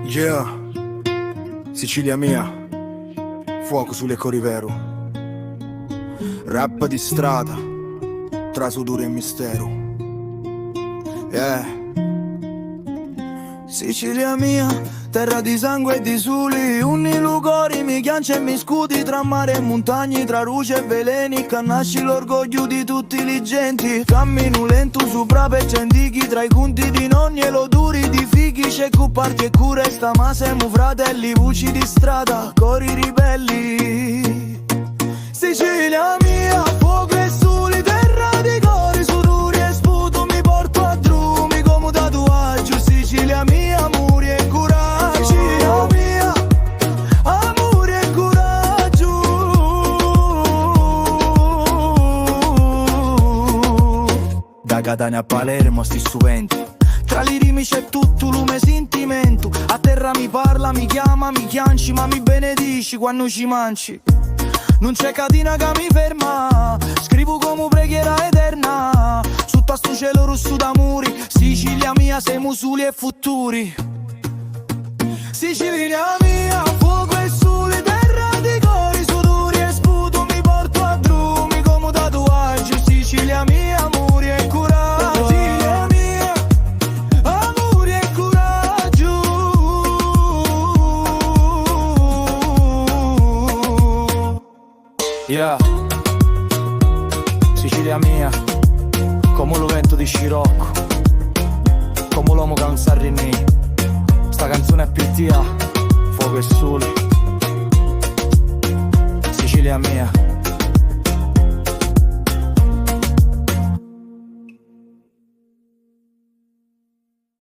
Yeah, Sicilia mia, fuoco sulle Coriveru. Rap di strada, tra sudore e mistero. Sicilia mia, terra di sangue e di suli, unni lugori, mi chianci e mi scudi, tra mare e montagne, tra luce e veleni, cannasci l'orgoglio di tutti i genti. Cammino lento sopra per antichi, tra i conti di nonni e l'odori di fighi, c'è cupparti e cure, sta ma siamo fratelli, voci di strada, cori ribelli. Sicilia mia, fuoco e soli, terra di cori, sudori e sputo, mi porto a drumi come tatuaggio. Sicilia mia, amore e coraggio. Sicilia mia, amore e coraggio. Da Catania a Palermo sti studenti, tra li rimi c'è tutto lume sentimento. A terra mi parla, mi chiama, mi chianci, ma mi benedici quando ci manci. Non c'è catena che mi ferma, scrivo come preghiera eterna, sotto a sto cielo rosso d'amori. Sicilia mia, siamo soli e futuri. Sicilia mia, fuoco e sole, terra di cori, sudori e sputo, mi porto a drumi come tatuaggio. Sicilia mia, amore e coraggio. Sicilia mia, amore e coraggio. Yeah, Sicilia mia, come lo vento di scirocco, come l'uomo che non sa rinni. Sta canzone è PTA, fuoco e sole. Sicilia mia.